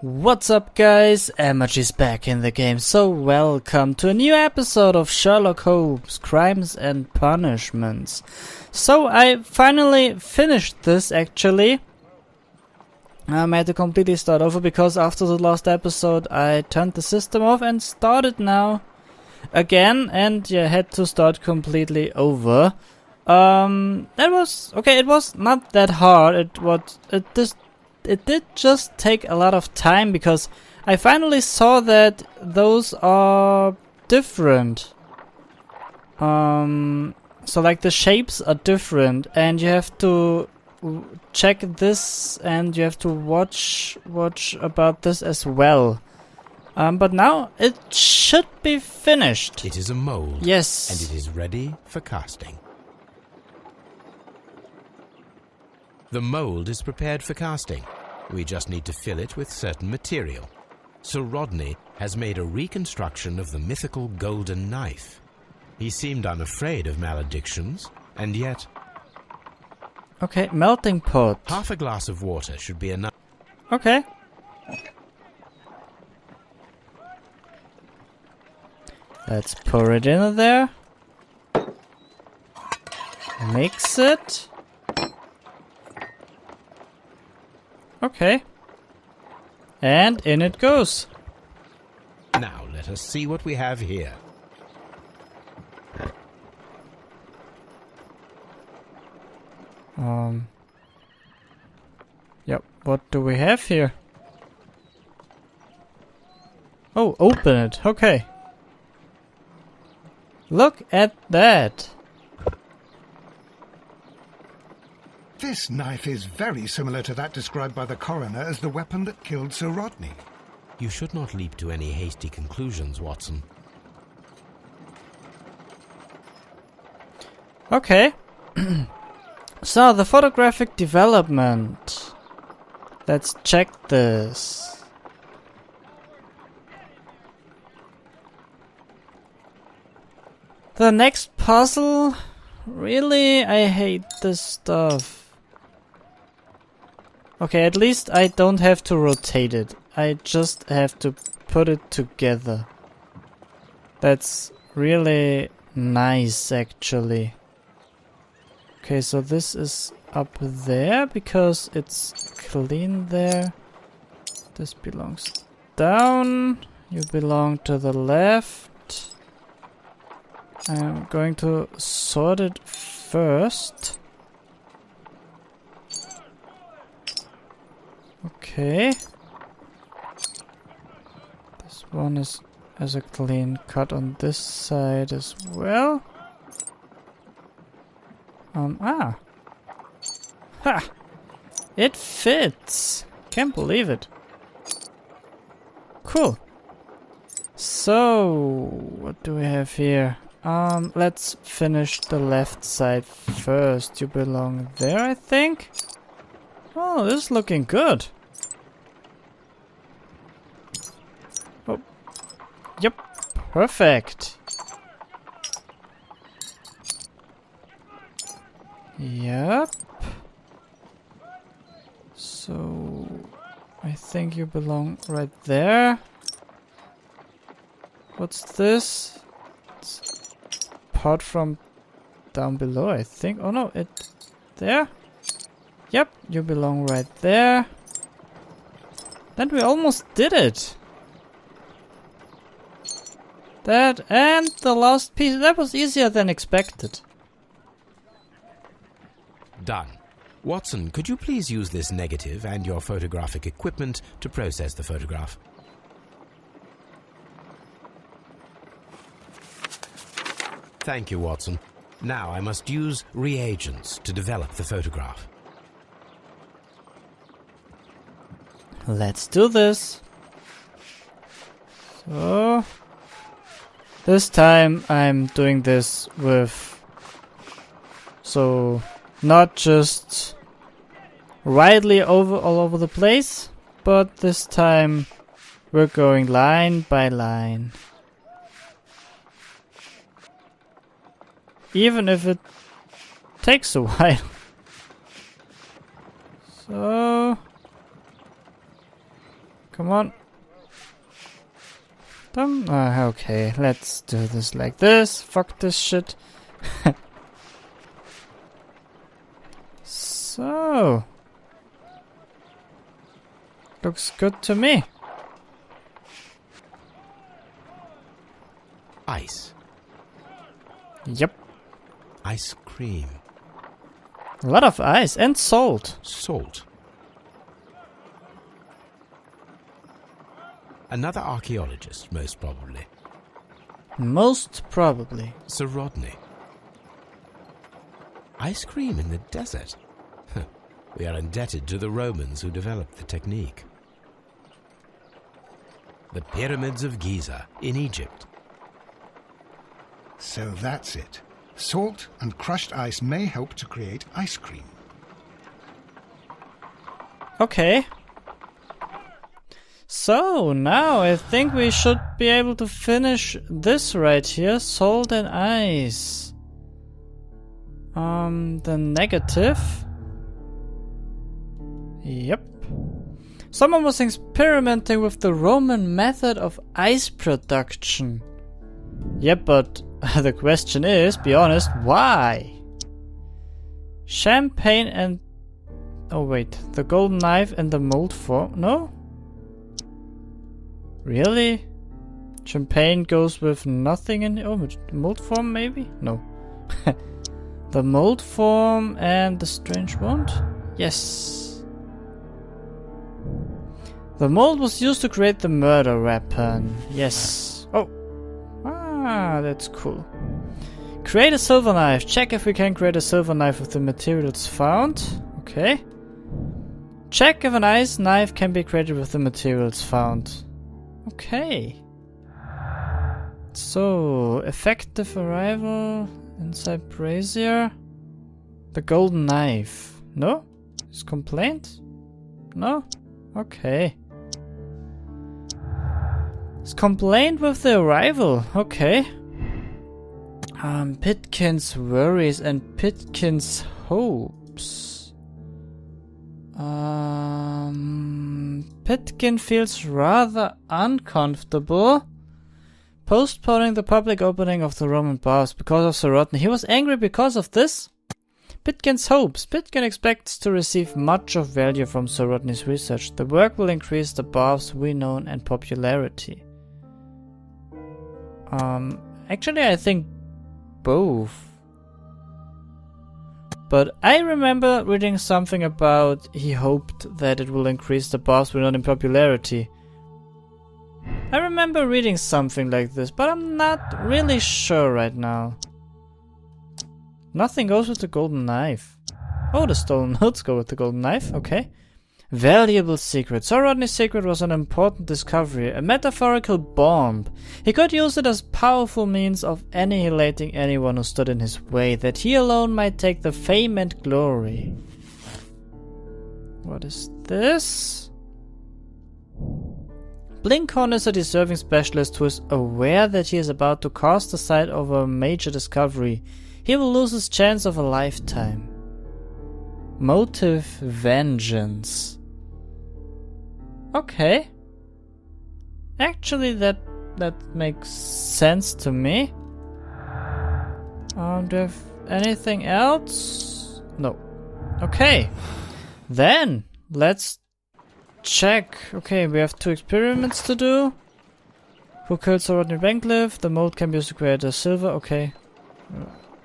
What's up guys, Emargy's back in the game, so welcome to a new episode of Sherlock Holmes, Crimes and Punishments. So I finally finished this actually. I had to completely start over because after the last episode I turned the system off and started now again, and yeah, had to start completely over. That was okay, it was not that hard. It did just take a lot of time because I finally saw that those are different. So like the shapes are different and you have to check this and you have to watch about this as well. But now it should be finished. It is a mold. Yes. And it is ready for casting. The mold is prepared for casting. We just need to fill it with certain material. Sir Rodney has made a reconstruction of the mythical golden knife. He seemed unafraid of maledictions, and yet... Okay, melting pot. Half a glass of water should be enough. Okay. Let's pour it in there. Mix it. Okay. And in it goes. Now let us see what we have here. Yep, what do we have here? Oh, open it. Okay. Look at that. This knife is very similar to that described by the coroner as the weapon that killed Sir Rodney. You should not leap to any hasty conclusions, Watson. Okay. So, the photographic development. Let's check this. The next puzzle? Really? I hate this stuff. Okay, at least I don't have to rotate it. I just have to put it together. That's really nice, actually. Okay, so this is up there because it's clean there. This belongs down. You belong to the left. I'm going to sort it first. Okay. This one has a clean cut on this side as well. Ha! It fits! Can't believe it. Cool. So, what do we have here? Let's finish the left side first. You belong there, I think? Oh, this is looking good. Oh. Yep. Perfect. Yep. So, I think you belong right there. What's this? It's apart from down below, I think. Oh no, it... There? Yep, you belong right there. Then we almost did it. That and the last piece. That was easier than expected. Done. Watson, could you please use this negative and your photographic equipment to process the photograph? Thank you, Watson. Now I must use reagents to develop the photograph. Let's do this. So, this time I'm doing this with, so not just widely all over the place, but this time we're going line by line. Even if it takes a while. So Come on. Okay, let's do this like this. Fuck this shit. So. Looks good to me. Ice. Yep. Ice cream. A lot of ice and salt. Salt. Another archaeologist, most probably. Most probably. Sir Rodney. Ice cream in the desert. We are indebted to the Romans who developed the technique. The pyramids of Giza in Egypt. So that's it. Salt and crushed ice may help to create ice cream. Okay. So, now I think we should be able to finish this right here. Salt and ice. The negative. Yep. Someone was experimenting with the Roman method of ice production. Yep, but the question is, be honest, why? Champagne and... Oh wait, the golden knife and the mold form... No? Really? Champagne goes with nothing in... Oh, mold form maybe? No. The mold form and the strange wand? Yes. The mold was used to create the murder weapon. Yes. Oh. Ah, that's cool. Create a silver knife. Check if we can create a silver knife with the materials found. Okay. Check if an ice knife can be created with the materials found. Okay. So, effective arrival inside brazier. The golden knife. No? Is complaint? No? Okay. It's complaint with the arrival. Okay. Pitkin's worries and Pitkin's hopes. Pitkin feels rather uncomfortable postponing the public opening of the Roman baths because of Sir Rodney. He was angry because of this. Pitkin's hopes. Pitkin expects to receive much of value from Sir Rodney's research. The work will increase the bath's renown and popularity. Actually I think both. But I remember reading something about he hoped that it will increase the bath's renown and popularity. I remember reading something like this, but I'm not really sure right now. Nothing goes with the golden knife. Oh, the stolen notes go with the golden knife, okay. Valuable secret. Sir Rodney's secret was an important discovery, a metaphorical bomb. He could use it as powerful means of annihilating anyone who stood in his way, that he alone might take the fame and glory. What is this? Blinkhorn is a deserving specialist who is aware that he is about to cast aside over a major discovery. He will lose his chance of a lifetime. Motive vengeance. Okay. Actually, that makes sense to me. Do you have anything else? No. Okay. Then, let's check. Okay, we have 2 experiments to do. Who killed Sir Rodney Bancliffe? The mold can be used to create a silver. Okay.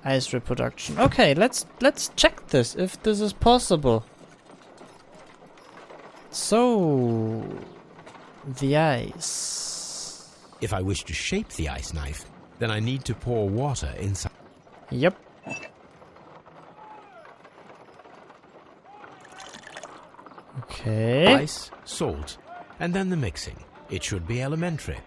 Ice reproduction. Okay, let's check this, if this is possible. So, the ice. If I wish to shape the ice knife, then I need to pour water inside. Yep. Okay. Ice, salt, and then the mixing. It should be elementary.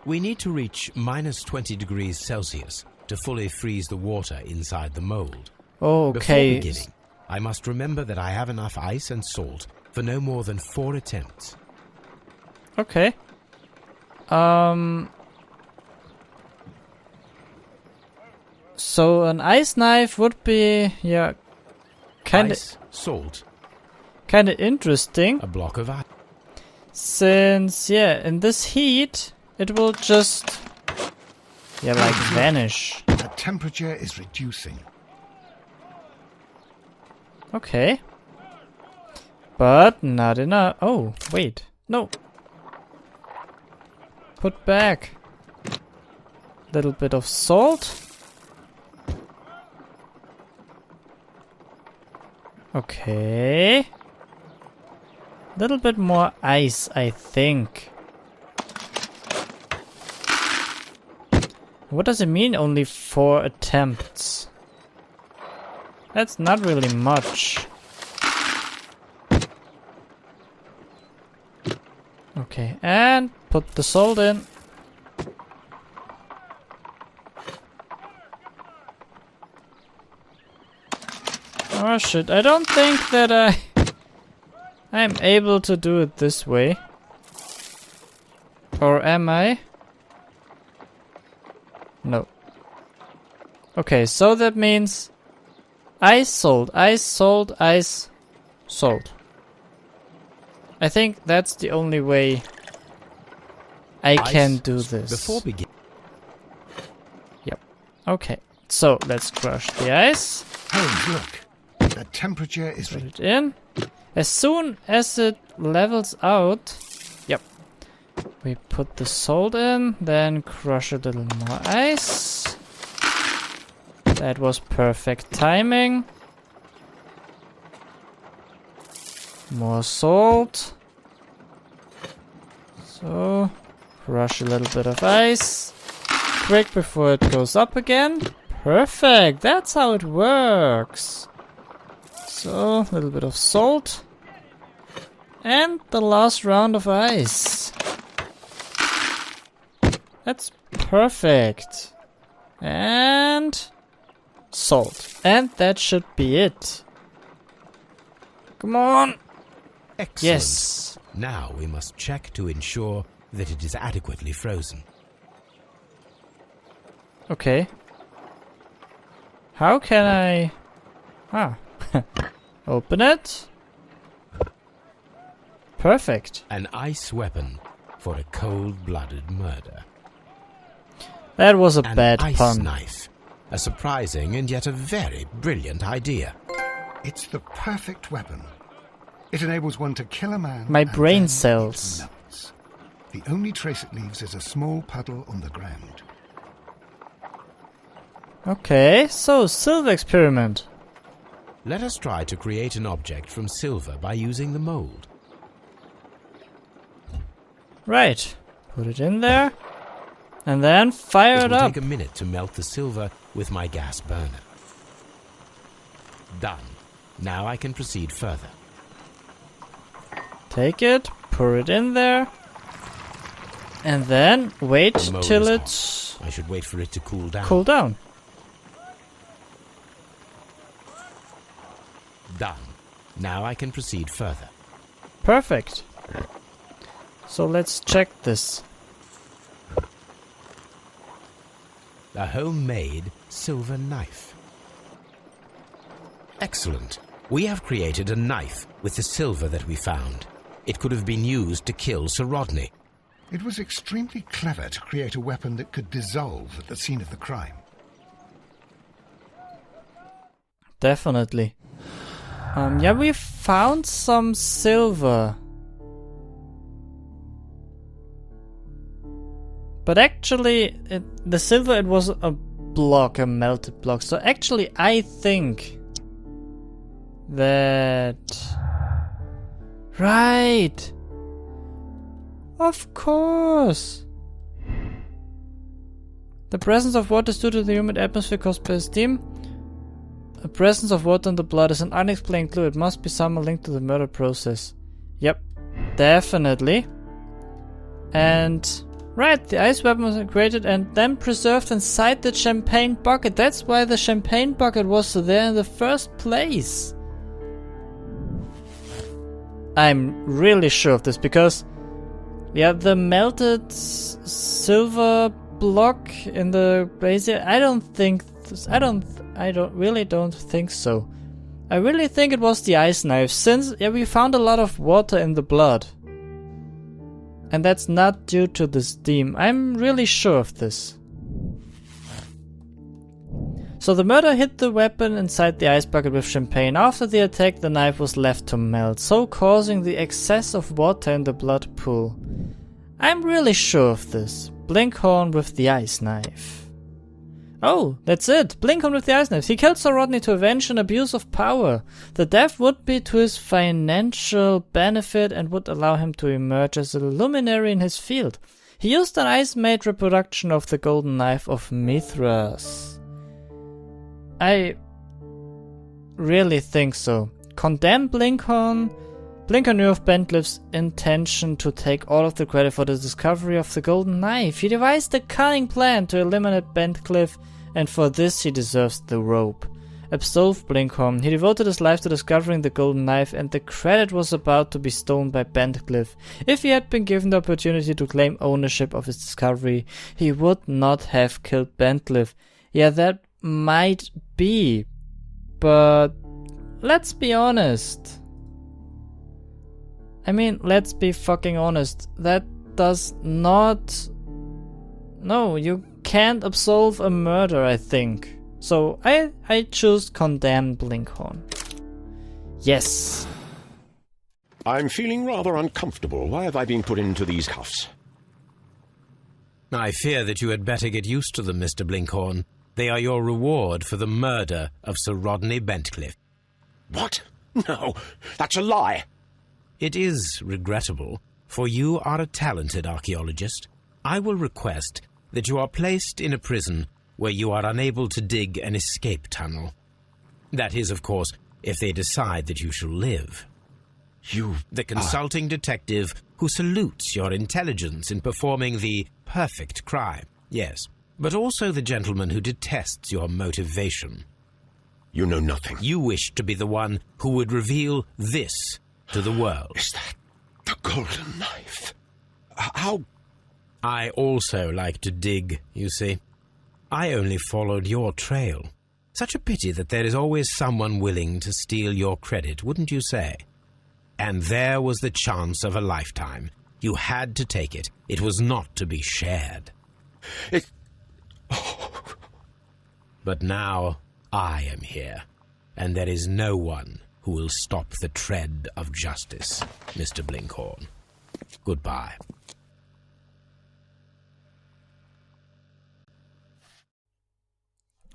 We need to reach minus 20 degrees Celsius to fully freeze the water inside the mold. Okay. Before beginning, I must remember that I have enough ice and salt for no more than 4 attempts. Okay. So an ice knife would be, yeah, kinda Ice, salt, kinda interesting. a block of ice. Since, yeah, in this heat, it will just, yeah, like vanish. The temperature is reducing. Okay. But not enough. Oh, wait. No. Put back. Little bit of salt. Okay. Little bit more ice, I think. What does it mean only 4 attempts? That's not really much. Okay, and put the salt in. Oh shit, I don't think that I'm able to do it this way. Or am I? No. Okay, so that means ice, salt, ice, salt, ice, salt. I think that's the only way I can do this. Before begin. Yep. Okay. So let's crush the ice. Holmes, look. The temperature is Put it in. As soon as it levels out, yep. We put the salt in, then crush a little more ice. That was perfect timing. More salt. So, crush a little bit of ice. Quick before it goes up again. Perfect, that's how it works. So, a little bit of salt. And the last round of ice. That's perfect. And salt. And that should be it. Come on. Excellent. Yes. Now we must check to ensure that it is adequately frozen. Okay. How can I... Ah. Open it. Perfect. An ice weapon for a cold-blooded murder. That was a An bad ice pun. knife. A surprising and yet a very brilliant idea. It's the perfect weapon. It enables one to kill a man. My and brain then cells. it melts. The only trace it leaves is a small puddle on the ground. Okay, so silver experiment. Let us try to create an object from silver by using the mold. Right. Put it in there. And then fire It it will up. take a minute to melt the silver with my gas burner. Done. Now I can proceed further. Take it, pour it in there. And then wait The mold till is it's hot. I should wait for it to cool down. cool down. Done. Now I can proceed further. Perfect. So let's check this. A homemade silver knife. Excellent. We have created a knife with the silver that we found. It could have been used to kill Sir Rodney. It was extremely clever to create a weapon that could dissolve at the scene of the crime. Definitely. Yeah, we found some silver. But actually, the silver, it was a block, a melted block. So actually, I think that... Right! Of course! The presence of water is due to the humid atmosphere caused by steam. The presence of water in the blood is an unexplained clue. It must be somehow linked to the murder process. Yep, definitely. And... Right, the ice weapon was created and then preserved inside the champagne bucket. That's why the champagne bucket was there in the first place. I'm really sure of this because, yeah, the melted silver block in the brazier, I don't really don't think so. I really think it was the ice knife since, yeah, we found a lot of water in the blood. And that's not due to the steam. I'm really sure of this. So the murderer hid the weapon inside the ice bucket with champagne. After the attack, the knife was left to melt, so causing the excess of water in the blood pool. I'm really sure of this. Blinkhorn with the ice knife. Oh, that's it. Blinkhorn with the ice knife. He killed Sir Rodney to avenge an abuse of power. The death would be to his financial benefit and would allow him to emerge as a luminary in his field. He used an ice-made reproduction of the golden knife of Mithras. I really think so. Condemn Blinkhorn. Blinkhorn knew of Bentley's intention to take all of the credit for the discovery of the golden knife. He devised a cunning plan to eliminate Bentcliffe, and for this he deserves the rope. Absolve Blinkhorn. He devoted his life to discovering the golden knife, and the credit was about to be stolen by Bentcliffe. If he had been given the opportunity to claim ownership of his discovery, he would not have killed Bentcliffe. Yeah, that might be, but let's be honest. I mean, let's be fucking honest. That does not... No, you can't absolve a murder, I think. So I choose condemn Blinkhorn. Yes. I'm feeling rather uncomfortable. Why have I been put into these cuffs? I fear that you had better get used to them, Mr. Blinkhorn. They are your reward for the murder of Sir Rodney Bentcliffe. What? No, that's a lie. It is regrettable, for you are a talented archaeologist. I will request that you are placed in a prison where you are unable to dig an escape tunnel. That is, of course, if they decide that you shall live. You... The consulting detective who salutes your intelligence in performing the perfect crime, yes, but also the gentleman who detests your motivation. You know nothing. You wish to be the one who would reveal this to the world. Is that the golden knife? How... I also like to dig, you see. I only followed your trail. Such a pity that there is always someone willing to steal your credit, wouldn't you say? And there was the chance of a lifetime. You had to take it. It was not to be shared. It... But now I am here, and there is no one who will stop the tread of justice, Mr. Blinkhorn. Goodbye.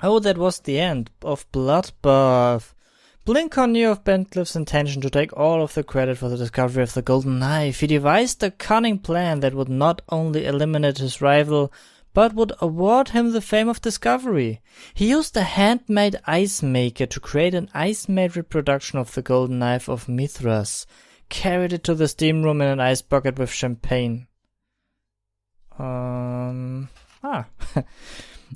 Oh, that was the end of Bloodbath. Blinkhorn knew of Bentcliffe's intention to take all of the credit for the discovery of the golden knife. He devised a cunning plan that would not only eliminate his rival, but would award him the fame of discovery. He used a handmade ice maker to create an ice-made reproduction of the golden knife of Mithras, carried it to the steam room in an ice bucket with champagne.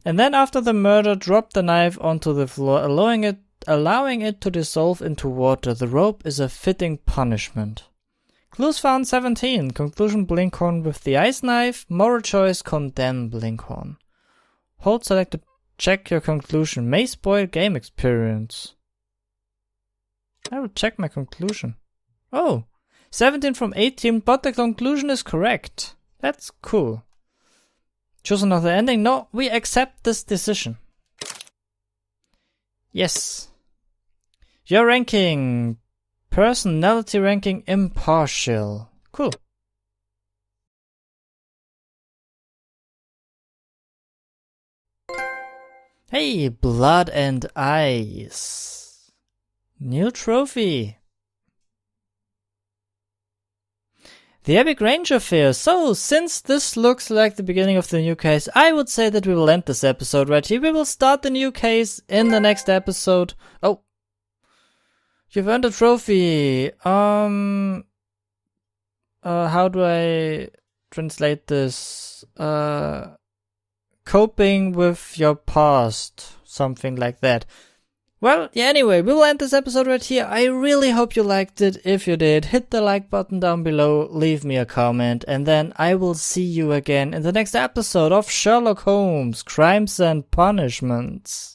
And then after the murder, dropped the knife onto the floor, allowing it to dissolve into water. The rope is a fitting punishment. Clues found 17. Conclusion: Blinkhorn with the ice knife. Moral choice: condemn Blinkhorn. Hold select to check your conclusion. May spoil game experience. I will check my conclusion. Oh, 17 from 18, but the conclusion is correct. That's cool. Choose another ending? No, we accept this decision. Yes. Your ranking. Personality ranking impartial. Cool. Hey, blood and ice. New trophy. The Epic Range Affair. So, since this looks like the beginning of the new case, I would say that we will end this episode right here. We will start the new case in the next episode. Oh. You've earned a trophy. How do I translate this? Coping with your past. Something like that. Well, yeah, anyway, we will end this episode right here. I really hope you liked it. If you did, hit the like button down below, leave me a comment, and then I will see you again in the next episode of Sherlock Holmes, Crimes and Punishments.